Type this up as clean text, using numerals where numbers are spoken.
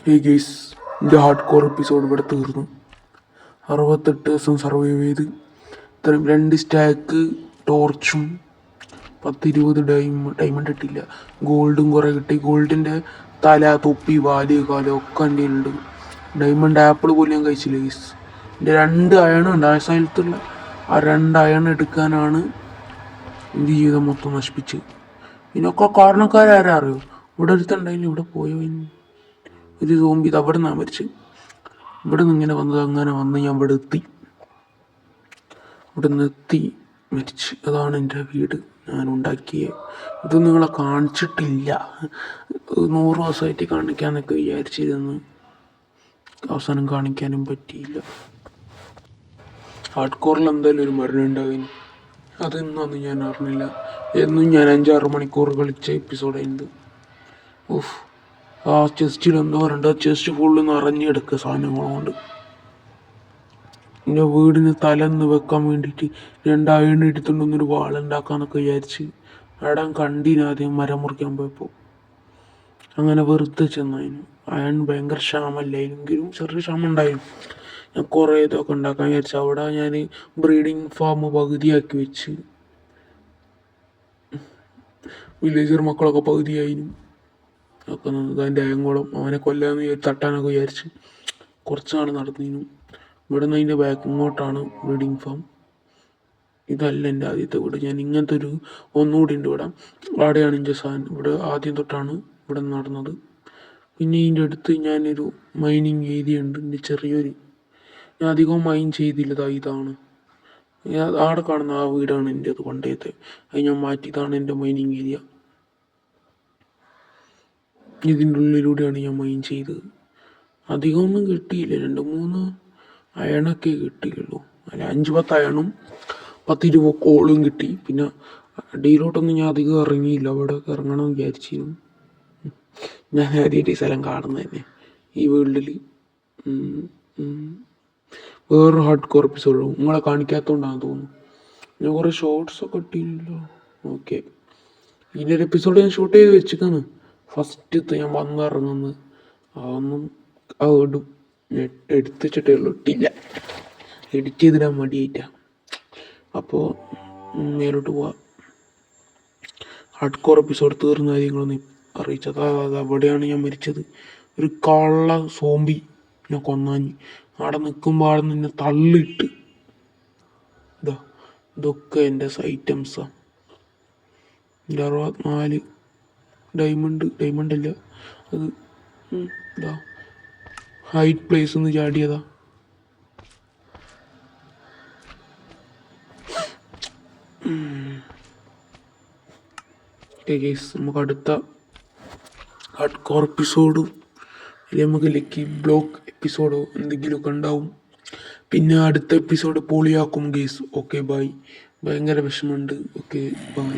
Hey guys, എൻ്റെ hard core episode ഇവിടെ തീർന്നു. 68 ദിവസം സർവൈവ് ചെയ്ത് ഇത്രയും 2 സ്റ്റാക്ക് ടോർച്ചും 10-20 ഡയമണ്ട് ഇട്ടില്ല. ഗോൾഡും കുറേ കിട്ടി. ഗോൾഡിൻ്റെ തല, തൊപ്പി, വാല്, കാല് ഒക്കെ എൻ്റെ ഉണ്ട്. ഡയമണ്ട് ആപ്പിൾ പോലും ഞാൻ കഴിച്ചില്ല ഗെയ്സ്. എൻ്റെ 2 അയൺ ഉണ്ട്. ആ സ്ഥലത്തുള്ള ആ 2 അയൺ എടുക്കാനാണ് എൻ്റെ ജീവിതം മൊത്തം നശിപ്പിച്ച്. ഇതിനൊക്കെ കാരണക്കാരാരാ അറിയോ? ഇവിടെ ഒരുത്തുണ്ടായില്ല, ഇവിടെ പോയോ ഒരു സോംബി. ഇത് അവിടെ നിന്നാണ് മരിച്ചത്. ഇവിടെ നിന്ന് ഇങ്ങനെ വന്നത്, അങ്ങനെ വന്ന് ഞാൻ ഇവിടെ എത്തി. ഇവിടെ നിന്ന് എത്തി മരിച്ച്. അതാണ് എൻ്റെ വീട് ഞാൻ ഉണ്ടാക്കിയത്. ഇത് നിങ്ങളെ കാണിച്ചിട്ടില്ല. 100 ദിവസമായിട്ട് കാണിക്കാമെന്നൊക്കെ വിചാരിച്ചിരുന്നു. അവസാനം കാണിക്കാനും പറ്റിയില്ല. ഹാർഡ് കോറിൽ എന്തായാലും ഒരു മരണം ഉണ്ടാകും. അതെന്നാന്ന് ഞാൻ അറിഞ്ഞില്ല. എന്നും ഞാൻ 5-6 മണിക്കൂർ കളിച്ച എപ്പിസോഡായിരുന്നു. ഓഫ്, ആ ചെസ്റ്റിൽ എന്തോ പറയണ്ട, ചെസ്റ്റ് ഫുള്ള് നിറഞ്ഞെടുക്കുക സാധനങ്ങൾ കൊണ്ട്. എൻ്റെ വീടിന് തലന്ന് വെക്കാൻ വേണ്ടിയിട്ട് 2 അയൺ എടുത്തുകൊണ്ടൊന്നൊരു വാളുണ്ടാക്കാന്നൊക്കെ വിചാരിച്ച് അവിടെ കണ്ടീനാദ്യം മരം മുറിക്കാൻ പോയപ്പോൾ. അങ്ങനെ വെറുതെ ചെന്നതിന്. അയൺ ഭയങ്കര ക്ഷാമല്ലായെങ്കിലും ചെറിയ ക്ഷാമം ഉണ്ടായിരുന്നു. ഞാൻ കുറേ ഇതൊക്കെ ഉണ്ടാക്കാൻ വിചാരിച്ചു. അവിടെ ഞാൻ ബ്രീഡിങ് ഫാം പകുതിയാക്കി വെച്ച്. വില്ലേജർ മക്കളൊക്കെ പകുതിയായിരുന്നു. ഒക്കെ അതിൻ്റെ അയങ്ങോളം അവനെ കൊല്ലാന്ന് തട്ടാനൊക്കെ വിചാരിച്ച് കുറച്ച് നാൾ നടന്നിരുന്നു. ഇവിടെ നിന്ന് അതിൻ്റെ ബാക്ക് ഇങ്ങോട്ടാണ് ബ്രീഡിങ് ഫാം. ഇതല്ല എൻ്റെ ആദ്യത്തെ വീട്. ഞാൻ ഇങ്ങനത്തെ ഒരു ഒന്നുകൂടി ഉണ്ട് ഇവിടെ. അവിടെയാണ് എൻ്റെ സാധനം. ഇവിടെ ആദ്യം തൊട്ടാണ് ഇവിടെ നടന്നത്. പിന്നെ ഇതിൻ്റെ അടുത്ത് ഞാനൊരു മൈനിങ് ഏരിയ ഉണ്ട്. എൻ്റെ ചെറിയൊരു, ഞാൻ അധികം മൈൻ ചെയ്തില്ല. ഇതാണ് അവിടെ കാണുന്ന ആ വീടാണ് എൻ്റെ അത് പണ്ടത്തെ. അത് ഞാൻ മാറ്റിയതാണ് എൻ്റെ മൈനിങ് ഏരിയ. ഇതിൻ്റെ ഉള്ളിലൂടെയാണ് ഞാൻ മൈൻ ചെയ്തത്. അധികമൊന്നും കിട്ടിയില്ല. 2-3 അയണൊക്കെ കിട്ടിയുള്ളൂ. അല്ല 5-10 അയണും 10-20 കോളും കിട്ടി. പിന്നെ അടിയിലോട്ടൊന്നും ഞാൻ അധികം ഇറങ്ങിയില്ല. അവിടെ ഇറങ്ങണം വിചാരിച്ചിരുന്നു. ഞാൻ ആദ്യമായിട്ട് ഈ സ്ഥലം കാണുന്നത് തന്നെ ഈ വേൾഡിൽ. വേറൊരു ഹാർഡ് കോർ എപ്പിസോഡ് നിങ്ങളെ കാണിക്കാത്തതുകൊണ്ടാണെന്ന് തോന്നുന്നു. ഞാൻ കുറേ ഷോർട്സൊക്കെ ഇട്ടില്ലല്ലോ. ഓക്കെ, ഇതിൻ്റെ ഒരു എപ്പിസോഡ് ഞാൻ ഷൂട്ട് ചെയ്ത് വെച്ചിട്ടാണ്. ഫസ്റ്റത്തെ ഞാൻ വന്നിറങ്ങുന്നത് അതൊന്നും ഇടും. എടുത്ത് വെച്ചിട്ടേ ഉള്ളൂ, ഇട്ടില്ല. എഡിറ്റ് ചെയ്തിടാൻ മടിയായിട്ടാണ്. അപ്പോൾ മേലോട്ട് പോവാം. ഹാർഡ് കോർ എപ്പിസോഡ് തീർന്ന കാര്യങ്ങളൊന്നും അറിയിച്ചത്. അവിടെയാണ് ഞാൻ മരിച്ചത്. ഒരു കള്ള സോംബി ഞാൻ കൊന്നാഞ്ഞ്. അവിടെ നിൽക്കുമ്പോൾ അവിടെ നിന്ന് തള്ളിയിട്ട്. ഇതൊക്കെ എൻ്റെ ഐറ്റംസാണ്. എൻ്റെ 64 ഡയമണ്ട് അല്ല അത്. ഹൈറ്റ് പ്ലേസ് ഒന്ന് ചാടിയതാ. നമുക്ക് അടുത്ത ഹാർഡ് കോർ എപ്പിസോഡും അല്ലെങ്കിൽ നമുക്ക് ലക്കി ബ്ലോക്ക് എപ്പിസോഡോ എന്തെങ്കിലുമൊക്കെ ഉണ്ടാവും. പിന്നെ അടുത്ത എപ്പിസോഡ് പൊളിയാക്കും ഗെയ്സ്. Okay bye. ഭയങ്കര വിഷമമുണ്ട്. Okay bye.